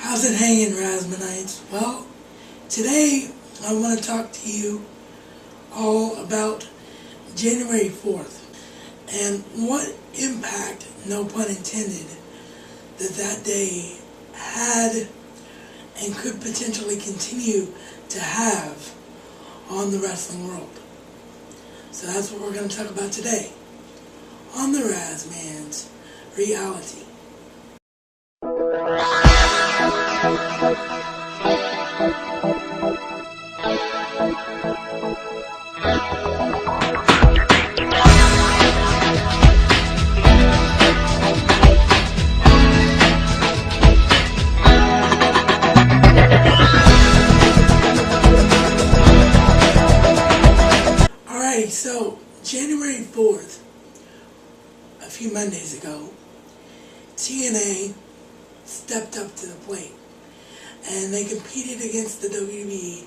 How's it hanging, Rasmanites? Well, today I want to talk to you all about January 4th and what impact, no pun intended, that day had and could potentially continue to have on the wrestling world. So that's what we're going to talk about today on the Razman's Reality. Alrighty, so January 4th, a few Mondays ago, TNA stepped up to the plate and they competed against the WWE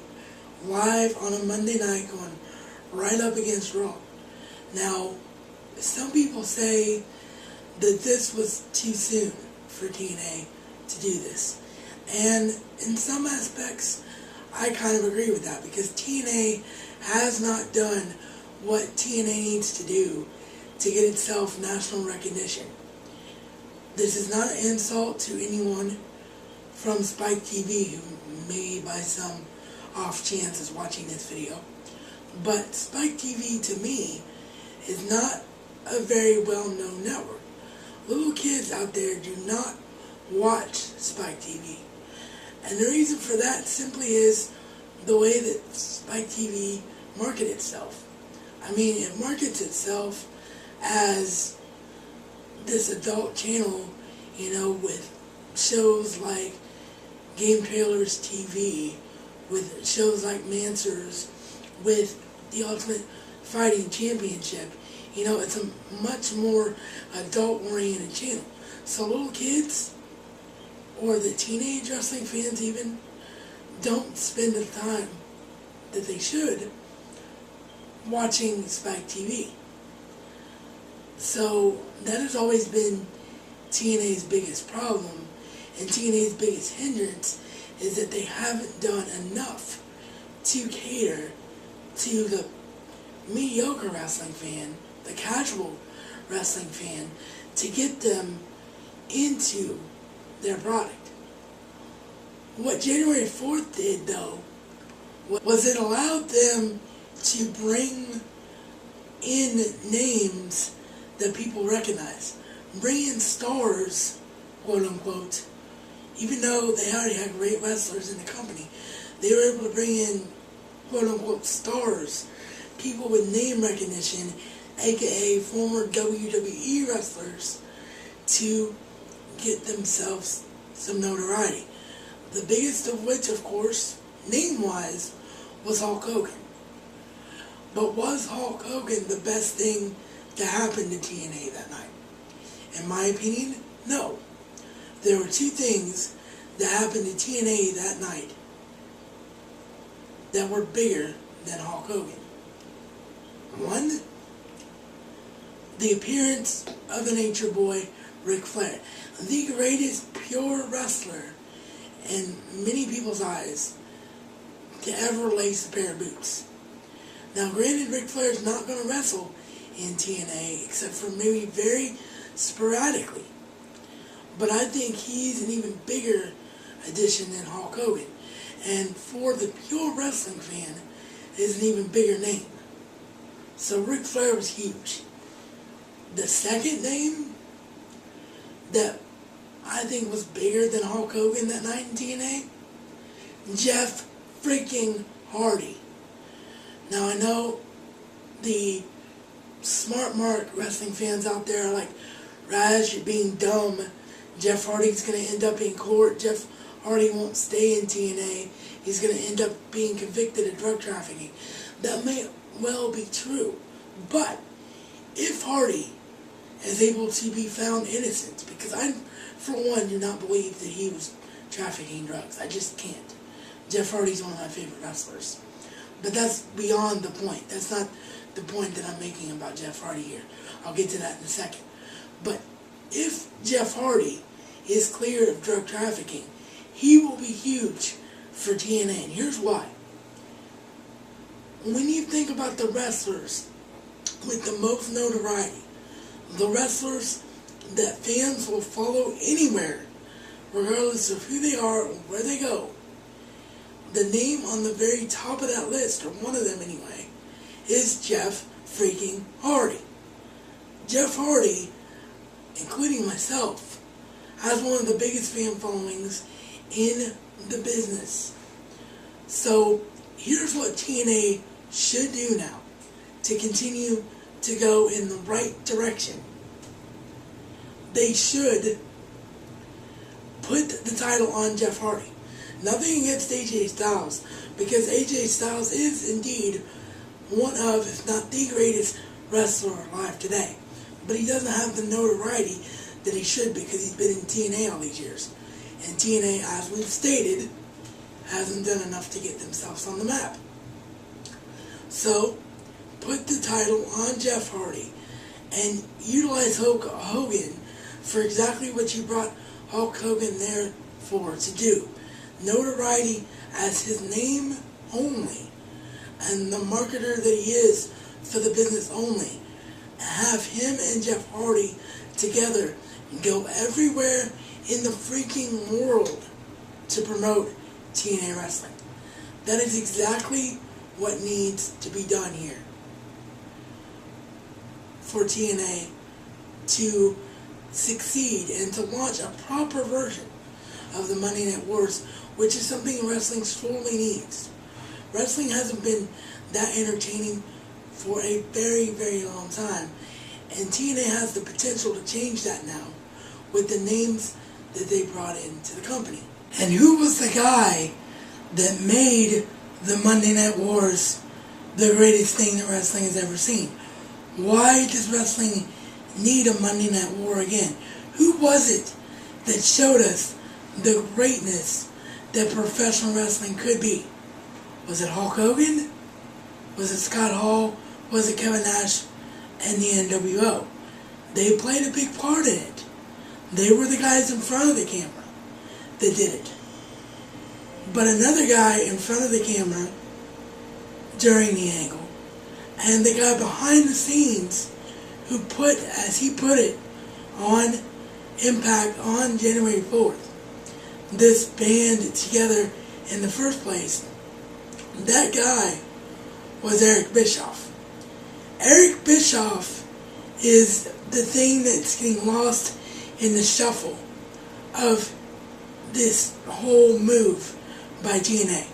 live on a Monday night, going right up against Raw. Now, some people say that this was too soon for TNA to do this, and in some aspects I kind of agree with that, because TNA has not done what TNA needs to do to get itself national recognition. This is not an insult to anyone from Spike TV who may by some off chance is watching this video, but Spike TV to me is not a very well-known network. Little kids out there do not watch Spike TV, and the reason for that simply is the way that Spike TV markets itself. I mean, it markets itself as this adult channel, you know, with shows like Game Trailers TV, with shows like Mansers, with the Ultimate Fighting Championship. You know, it's a much more adult-oriented channel. So little kids, or the teenage wrestling fans even, don't spend the time that they should watching Spike TV. So that has always been TNA's biggest problem, and TNA's biggest hindrance is that they haven't done enough to cater to the mediocre wrestling fan, the casual wrestling fan, to get them into their product. What January 4th did, though, was it allowed them to bring in names that people recognize. Bring in stars, quote unquote. Even though they already had great wrestlers in the company, they were able to bring in, quote unquote, stars, people with name recognition, aka former WWE wrestlers, to get themselves some notoriety. The biggest of which, of course, name-wise, was Hulk Hogan. But was Hulk Hogan the best thing to happen to TNA that night? In my opinion, no. There were two things that happened to TNA that night that were bigger than Hulk Hogan. One, the appearance of the Nature Boy, Ric Flair, the greatest pure wrestler in many people's eyes to ever lace a pair of boots. Now, granted, Ric Flair's not going to wrestle in TNA except for maybe very sporadically, but I think he's an even bigger addition than Hulk Hogan, and for the pure wrestling fan, is an even bigger name. So Ric Flair was huge. The second name that I think was bigger than Hulk Hogan that night in TNA, Jeff freaking Hardy. Now, I know the smart mark wrestling fans out there are like, Raz, you're being dumb. Jeff Hardy's going to end up in court. Jeff Hardy won't stay in TNA. He's going to end up being convicted of drug trafficking. That may well be true. But if Hardy is able to be found innocent, because I, for one, do not believe that he was trafficking drugs. I just can't. Jeff Hardy's one of my favorite wrestlers. But that's beyond the point. That's not the point that I'm making about Jeff Hardy here. I'll get to that in a second. But if Jeff Hardy is clear of drug trafficking, he will be huge for TNA, and here's why. When you think about the wrestlers with the most notoriety, the wrestlers that fans will follow anywhere, regardless of who they are or where they go, the name on the very top of that list, or one of them anyway, is Jeff freaking Hardy. Jeff Hardy, including myself, has one of the biggest fan followings in the business. So here's what TNA should do now to continue to go in the right direction. They should put the title on Jeff Hardy. Nothing against AJ Styles, because AJ Styles is indeed one of, if not the greatest wrestler alive today. But he doesn't have the notoriety that he should, because he's been in TNA all these years. And TNA, as we've stated, hasn't done enough to get themselves on the map. So, put the title on Jeff Hardy and utilize Hulk Hogan for exactly what you brought Hulk Hogan there for to do. Notoriety as his name only, and the marketer that he is for the business only. Have him and Jeff Hardy together go everywhere in the freaking world to promote TNA wrestling. That is exactly what needs to be done here for TNA to succeed and to launch a proper version of the Monday Night Wars, which is something wrestling sorely needs. Wrestling hasn't been that entertaining for a very, very long time, and TNA has the potential to change that now with the names that they brought into the company. And who was the guy that made the Monday Night Wars the greatest thing that wrestling has ever seen? Why does wrestling need a Monday Night War again? Who was it that showed us the greatness that professional wrestling could be? Was it Hulk Hogan? Was it Scott Hall? Was it Kevin Nash and the NWO? They played a big part in it. They were the guys in front of the camera that did it. But another guy in front of the camera during the angle, and the guy behind the scenes who put, as he put it, on Impact on January 4th, this band together in the first place, that guy was Eric Bischoff. Eric Bischoff is the thing that's getting lost in the shuffle of this whole move by TNA.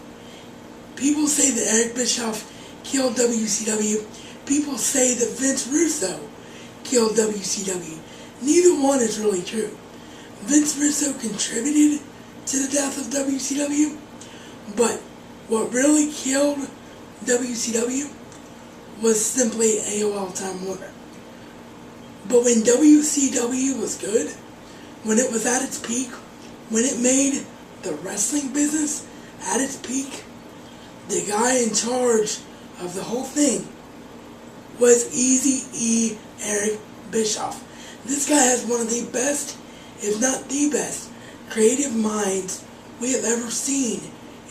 People say that Eric Bischoff killed WCW. People say that Vince Russo killed WCW. Neither one is really true. Vince Russo contributed to the death of WCW, but what really killed WCW was simply AOL Time Warner. But when WCW was good, when it was at its peak, when it made the wrestling business at its peak, the guy in charge of the whole thing was Eazy-E Eric Bischoff. This guy has one of the best, if not the best, creative minds we have ever seen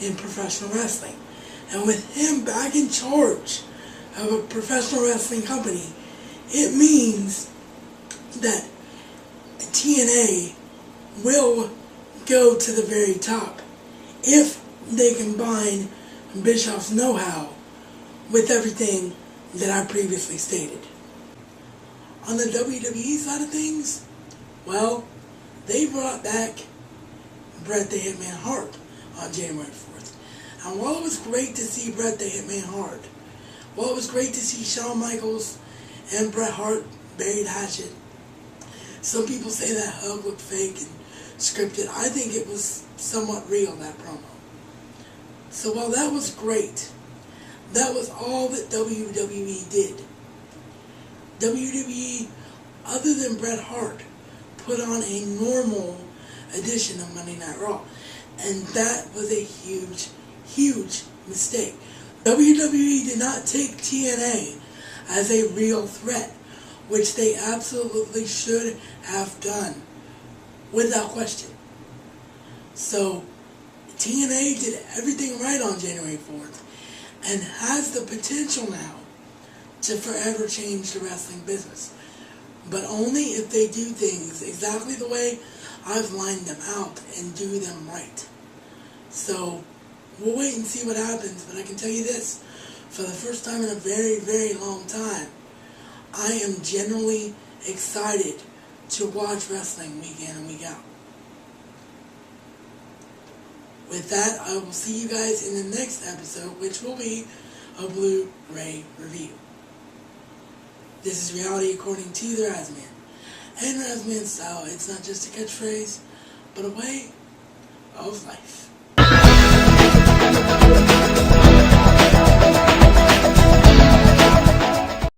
in professional wrestling. And with him back in charge of a professional wrestling company, it means that TNA will go to the very top if they combine Bischoff's know-how with everything that I previously stated. On the WWE side of things, well, they brought back Bret the Hitman Hart on January 4th. And while it was great to see Bret the Hitman Hart, while it was great to see Shawn Michaels and Bret Hart bury the hatchet, some people say that hug looked fake and scripted. I think it was somewhat real, that promo. So while that was great, that was all that WWE did. WWE, other than Bret Hart, put on a normal edition of Monday Night Raw. And that was a huge, huge mistake. WWE did not take TNA as a real threat, which they absolutely should have done, without question. So, TNA did everything right on January 4th and has the potential now to forever change the wrestling business. But only if they do things exactly the way I've lined them out and do them right. So we'll wait and see what happens, but I can tell you this, for the first time in a very, very long time, I am genuinely excited to watch wrestling week in and week out. With that, I will see you guys in the next episode, which will be a Blu-ray review. This is reality according to the Razman. And Razman style, it's not just a catchphrase, but a way of life.